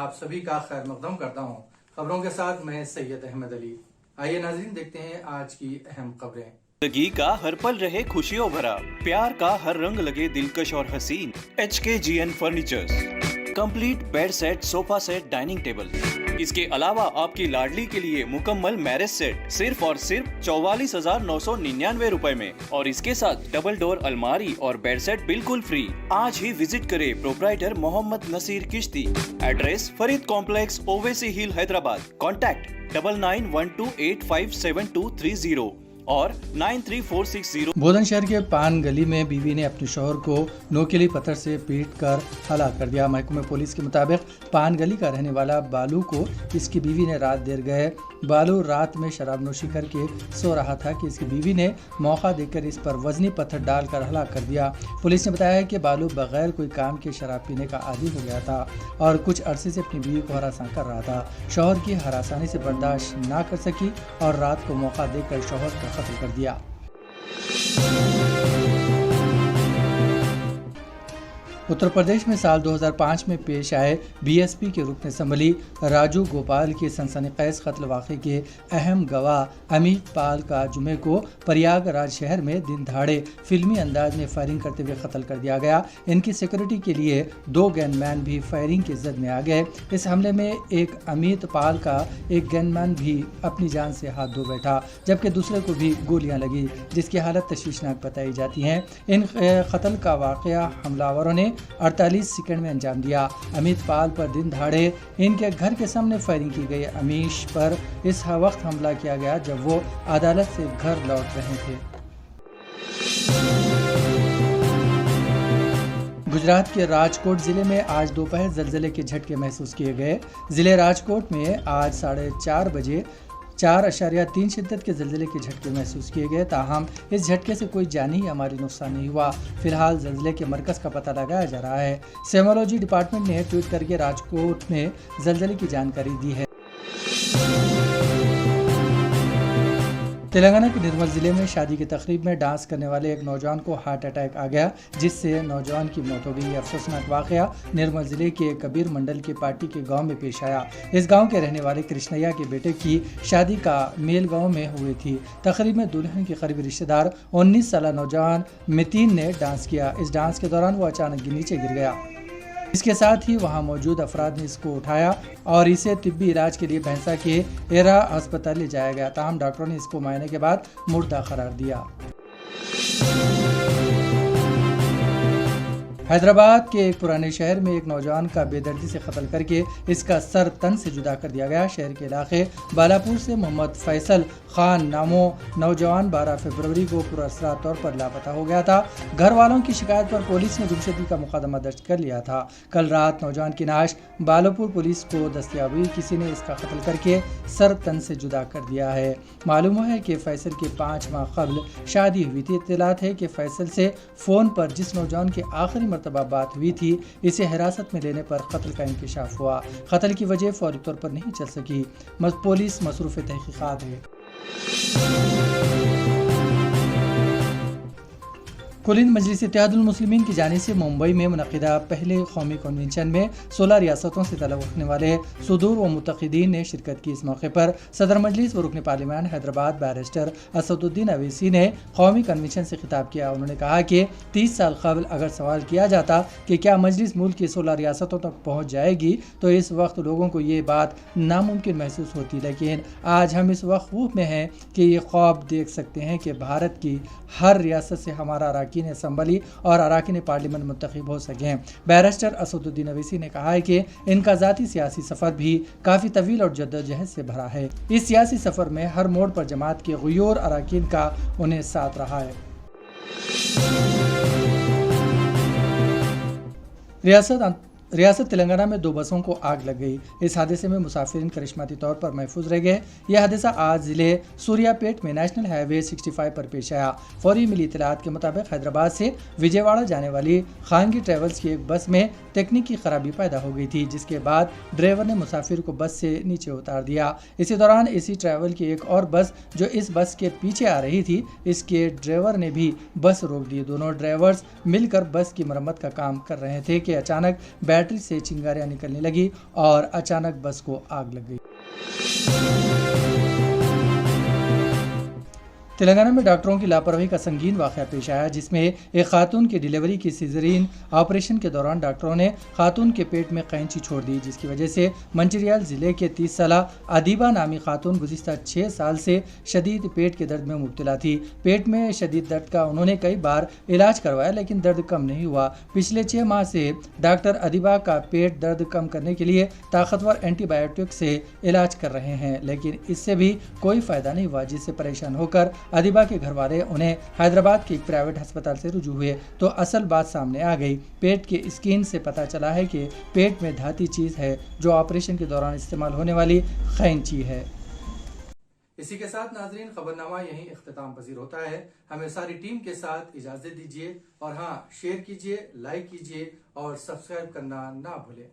आप सभी का खैर मकदम करता हूँ। खबरों के साथ मैं सैयद अहमद अली। आइए नाज़रीन, देखते हैं आज की अहम खबरें। जिंदगी का हर पल रहे खुशियों भरा, प्यार का हर रंग लगे दिलकश और हसीन। HKGN furnitures, complete bed set, sofa set, dining table. इसके अलावा आपकी लाडली के लिए मुकम्मल मैरिज सेट सिर्फ और सिर्फ 44,999 रुपए में, और इसके साथ डबल डोर अलमारी और बेड सेट बिल्कुल फ्री। आज ही विजिट करें proprietor Mohammed Naseer Chishti. Address Farid complex, Owaisi hill, Hyderabad. Contact 9912857230 और 93460। बोधन शहर के पान गली में बीवी ने अपने शौहर को नोकीली पत्थर से पीट कर हलाक कर दिया। महकमे पुलिस के मुताबिक पान गली का रहने वाला बालू को इसकी बीवी ने रात देर गए। बालू रात में शराब नोशी करके सो रहा था कि इसकी बीवी ने मौका देकर इस पर वजनी पत्थर डालकर हलाक कर दिया। पुलिस ने बताया कि बालू बगैर कोई काम के शराब पीने का आदी हो गया था और कुछ अरसे से अपनी बीवी को हरासा कर रहा था। शौहर की हरासानी से बर्दाश्त ना कर सकी और रात को मौका देकर शौहर का कत्ल कर दिया। उत्तर प्रदेश में साल 2005 में पेश आए BSP के रूप में संभली राजू गोपाल के सनसनीखेज कत्ल वाक़े के अहम गवाह अमित पाल का जुमे को प्रयागराज शहर में दिन दहाड़े फिल्मी अंदाज में फायरिंग करते हुए कत्ल कर दिया गया। इनकी सिक्योरिटी के लिए 2 गनमैन भी फायरिंग की जद में आ गए। इस हमले में एक अमित पाल का एक गनमैन भी अपनी जान से हाथ धो बैठा, जबकि दूसरे को भी गोलियां लगी, जिसकी हालत तशवीशनाक बताई जाती हैं। इन कत्ल का वाक़या हमलावरों ने 48 सेकंड में अंजाम दिया। अमित पाल पर दिन दहाड़े इनके घर के सामने फायरिंग की गई। अमीश पर इस वक्त हमला किया गया जब वो अदालत से घर लौट रहे थे। गुजरात के राजकोट जिले में आज दोपहर जलजले के झटके महसूस किए गए। जिले राजकोट में आज 4:30 बजे 4.3 शिद्दत के जल्जले के झटके महसूस किए गए। ताहम इस झटके से कोई जानी या माली नुकसान नहीं हुआ। फिलहाल जल्जले के मरकज़ का पता लगाया जा रहा है। सेमोलॉजी डिपार्टमेंट ने ट्वीट करके राजकोट में जल्जले की जानकारी दी है। तेलंगाना के निर्मल जिले में शादी की तकरीब में डांस करने वाले एक नौजवान को हार्ट अटैक आ गया, जिससे नौजवान की मौत हो गई। अफसोसनाक वाकया निर्मल जिले के कबीर मंडल के पार्टी के गांव में पेश आया। इस गांव के रहने वाले कृष्णैया के बेटे की शादी का मेल गांव में हुई थी। तकरीब में दुल्हन के करीबी रिश्तेदार 19 साल नौजवान मितीन ने डांस किया। इस डांस के दौरान वो अचानक नीचे गिर गया। इसके साथ ही वहां मौजूद अफराद ने इसको उठाया और इसे तिब्बी इलाज के लिए भैंसा के एरा अस्पताल ले जाया गया। ताहम डॉक्टरों ने इसको मुआयने के बाद मुर्दा करार दिया। हैदराबाद के एक पुराने शहर में एक नौजवान का बेदर्दी से कत्ल करके इसका सर तन से जुदा कर दिया गया। शहर के इलाके बालापुर से मोहम्मद फैसल खान नामो नौजवान 12 फरवरी को पुरअसरार तौर पर लापता हो गया था। घर वालों की शिकायत पर पुलिस ने गुमशुदगी का मुकदमा दर्ज कर लिया था। कल रात नौजवान की लाश बालापुर पुलिस को दस्तयाब हुई। किसी ने इसका कत्ल करके सर तन से जुदा कर दिया है। मालूम है कि फैसल के 5 माह कबल शादी हुई थी। इत्तलात है कि फैसल से फ़ोन पर जिस नौजवान की आखिरी मरतबा बात हुई थी, इसे हिरासत में लेने पर कत्ल का इंकशाफ हुआ। कत्ल की वजह फौरी तौर पर नहीं चल सकी। पुलिस मसरूफ़ तहकीकात है। कुल हिंद मजलिस इत्तेहादुल मुस्लिमीन की जानिब से मुंबई में मुनक़िदा पहले कौमी कन्वेंशन में 16 रियासतों से तल्लुक़ रखने वाले सुदूर व मुतक़िदीन ने शिरकत की। इस मौके पर सदर मजलिस व रुकन पार्लियामान हैदराबाद बैरिस्टर असदुद्दीन अवैसी ने कौमी कन्वेंशन से खिताब किया। उन्होंने कहा कि 30 साल कबल अगर सवाल किया जाता कि क्या मजलिस मुल्क की 16 रियासतों तक पहुँच जाएगी, तो इस वक्त लोगों को ये बात नामुमकिन महसूस होती। लेकिन आज हम इस वक़ूफ़ में हैं कि ये ख्वाब देख सकते हैं कि भारत की हर रियासत से हमारा अराकीन असम्बली और अराकीन पार्लियामेंट मुंतखब हो सकें। बैरिस्टर असदुद्दीन अवैसी ने कहा है कि इनका ज़ाती सियासी सफ़र भी काफ़ी तवील और जद्दोजहद से भरा है। इस सियासी सफ़र में हर मोड़ पर जमात के गुयूर अराकीन का उन्हें साथ रहा है। रियासत तेलंगाना में 2 बसों को आग लग गई। इस हादसे में मुसाफिरीन करिश्माती तौर पर महफूज रह गए। यह हादसा आज ज़िले सूर्यापेट में नेशनल हाईवे 65 पर पेश आया। फौरी मिली इत्तलात के मुताबिक हैदराबाद से विजयवाड़ा जाने वाली खानगी ट्रेवल्स की एक बस में तकनीकी खराबी पैदा हो गई थी, जिसके बाद ड्राइवर ने मुसाफिर को बस से नीचे उतार दिया। इसी दौरान इसी ट्रैवल की एक और बस जो इस बस के पीछे आ रही थी, इसके ड्राइवर ने भी बस रोक दी। दोनों ड्राइवर्स मिलकर बस की मरम्मत का काम कर रहे थे कि अचानक बैटरी से चिंगारियां निकलने लगी और अचानक बस को आग लग गई। तेलंगाना में डॉक्टरों की लापरवाही का संगीन वाकया पेश आया, जिसमें एक खातून की डिलीवरी की सीजरियन ऑपरेशन के दौरान डॉक्टरों ने खातून के पेट में कैंची छोड़ दी, जिसकी वजह से मंचिरियाल जिले के 30 साला अदीबा नामी खातून गुज़िश्ता 6 साल से शदीद पेट के दर्द में मुब्तला थी। पेट में शदीद दर्द का उन्होंने कई बार इलाज करवाया, लेकिन दर्द कम नहीं हुआ। पिछले 6 माह से डॉक्टर अदीबा का पेट दर्द कम करने के लिए ताकतवर एंटीबायोटिक से इलाज कर रहे हैं, लेकिन इससे भी कोई फ़ायदा नहीं हुआ, जिससे परेशान होकर अदीबा के घर वाले उन्हें हैदराबाद के एक प्राइवेट अस्पताल से रुजू हुए तो असल बात सामने आ गई। पेट के स्कैन से पता चला है कि पेट में धाती चीज़ है जो ऑपरेशन के दौरान इस्तेमाल होने वाली कैंची है। इसी के साथ नाजरीन, खबरनामा यहीं इख्तिताम पजीर होता है। हमें सारी टीम के साथ इजाज़त दीजिए और हाँ, शेयर कीजिए, लाइक कीजिए और सब्सक्राइब करना ना भूलें।